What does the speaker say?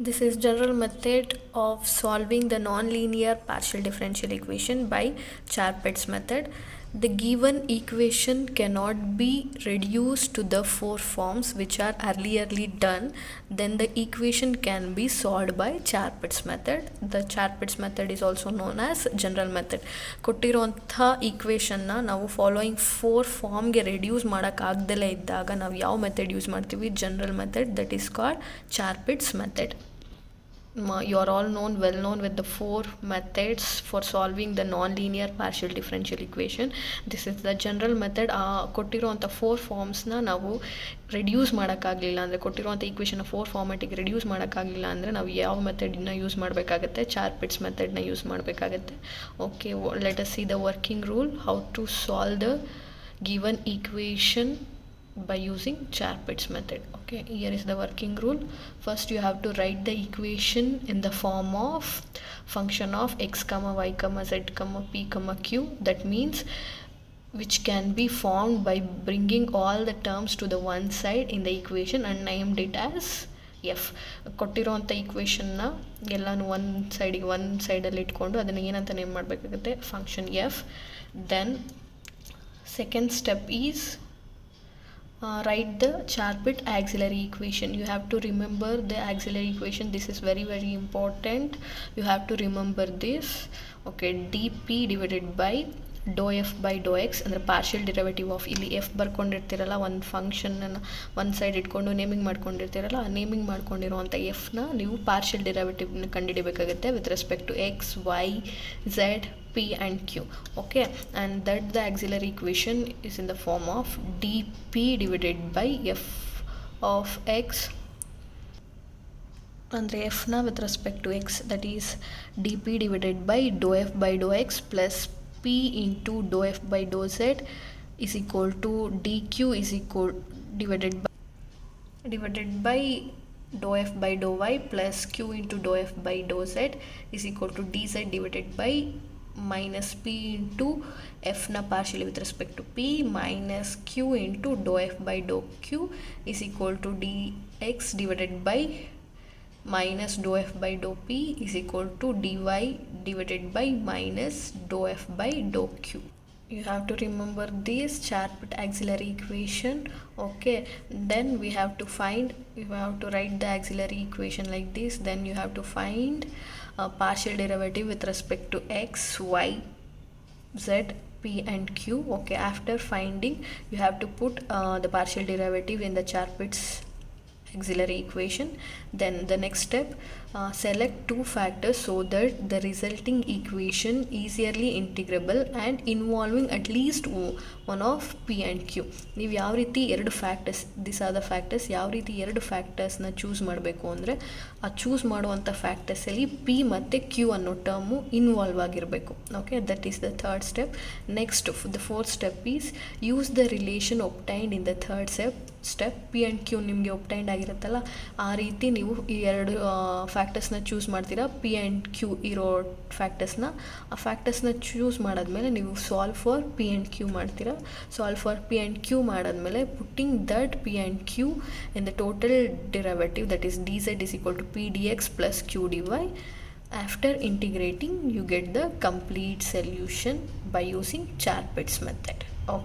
This is general method of solving the non-linear partial differential equation by Charpit's method. The given equation cannot be reduced to the four forms which are earlierly done. Then the equation can be solved by Charpit's method. The Charpit's method is also known as general method. ಕೊಟ್ಟಿರುವಂಥ ಈಕ್ವೇಷನ್ನ ನಾವು following four ಫಾರ್ಮ್ಗೆ reduce ಮಾಡೋಕ್ಕಾಗ್ದಲೇ ಇದ್ದಾಗ ನಾವು ಯಾವ method use ಮಾಡ್ತೀವಿ? General method, that is called Charpit's method. You are all well known with the four methods for solving the non-linear partial differential equation. This is the general method. ಕೊಟ್ಟಿರುವಂಥ four ಫಾರ್ಮ್ಸ್ನ ನಾವು reduce ಮಾಡೋಕ್ಕಾಗಲಿಲ್ಲ ಅಂದರೆ, ಕೊಟ್ಟಿರುವಂಥ ಈಕ್ವೇಷನ್ನ four ಫಾರ್ಮೆಟಿಗೆ reduce ಮಾಡೋಕ್ಕಾಗಲಿಲ್ಲ ಅಂದರೆ ನಾವು ಯಾವ ಮೆಥಡನ್ನ use ಮಾಡಬೇಕಾಗತ್ತೆ? Charpit's ಮೆಥಡ್ನ ಯೂಸ್ ಮಾಡಬೇಕಾಗತ್ತೆ. Okay, let us see the working rule, how to solve the given equation by using Charpit's method. Okay, here is the working rule. First you have to write the equation in the form of function of x comma y comma z comma p comma q. That means which can be formed by bringing all the terms to the one side in the equation and named it as f. ಕೊಟ್ಟಿರೋಂಥ ಈಕ್ವೇಷನ್ನ ಎಲ್ಲನೂ ಒಂದು ಸೈಡಲ್ಲಿ ಇಟ್ಕೊಂಡು ಅದನ್ನು ಏನಂತ name ಮಾಡಬೇಕಾಗುತ್ತೆ? Function F. Then second step is write the Charpit auxiliary equation. You have to remember the auxiliary equation. This is very important. You have to remember this. Okay, dp divided by dou f by dou x ಅಂದರೆ partial derivative of, ಇಲ್ಲಿ F ಬರ್ಕೊಂಡಿರ್ತೀರಲ್ಲ, ಒಂದು ಫಂಕ್ಷನನ್ನು ಒಂದು side ಇಟ್ಕೊಂಡು naming ಮಾಡ್ಕೊಂಡಿರ್ತೀರಲ್ಲ, ಆ naming ಮಾಡ್ಕೊಂಡಿರುವಂಥ ಎಫ್ನ ನೀವು partial ಡಿರೈವೇಟಿವ್ನ ಕಂಡುಹಿಡಿಬೇಕಾಗುತ್ತೆ with respect to x, y, z, p and q. Okay, and that the auxiliary equation is in the form of dp divided by f of x ಅಂದರೆ ಎಫ್ನ with respect to x, that is dp divided by dou f by dou x plus p into dou f by dou z is equal to dq is equal divided by dou f by dou y plus q into dou f by dou z is equal to dz divided by minus p into f na partially with respect to p minus q into dou f by dou q is equal to dx divided by minus dou f by dou p is equal to dy divided by minus dou f by dou q. You have to remember this Charpit auxiliary equation. Okay, then we have to write the auxiliary equation like this. Then you have to find a partial derivative with respect to x, y, z, p and q. Okay, after finding, you have to put the partial derivative in the Charpit's auxiliary equation. Then the next step, select two factors so that the resulting equation easily integrable and involving at least one of p and q. ನೀವು ಯಾವ ರೀತಿ ಎರಡು factors, this are the factors, ಯಾವ ರೀತಿ ಎರಡು ಫ್ಯಾಕ್ಟರ್ಸ್ನ choose ಮಾಡಬೇಕು ಅಂದರೆ ಆ ಚೂಸ್ ಮಾಡುವಂಥ ಫ್ಯಾಕ್ಟರ್ಸಲ್ಲಿ ಪಿ ಮತ್ತು ಕ್ಯೂ ಅನ್ನೋ ಟರ್ಮು ಇನ್ವಾಲ್ವ್ ಆಗಿರಬೇಕು. Okay, that is the third step. Next the fourth step is use the relation obtained in the third step. P and q ನಿಮಗೆ ಒಬ್ಟೈನ್ಡ್ ಆಗಿರುತ್ತಲ್ಲ, ಆ ರೀತಿ ನೀವು ಈ ಎರಡು ಫ್ಯಾಕ್ಟರ್ಸ್ನ ಚೂಸ್ ಮಾಡ್ತೀರಾ. ಪಿ ಆ್ಯಂಡ್ ಕ್ಯೂ ಇರೋ ಆ ಫ್ಯಾಕ್ಟರ್ಸ್ನ ಚೂಸ್ ಮಾಡಾದ್ಮೇಲೆ ನೀವು solve for p and q ಮಾಡ್ತೀರಾ. Solve for p and q ಮಾಡಾದ್ಮೇಲೆ putting that p and Q in the total derivative, that is D Z is equal to P D X plus Q D Y. After integrating, you get the complete solution by using Charpit's method. Okay.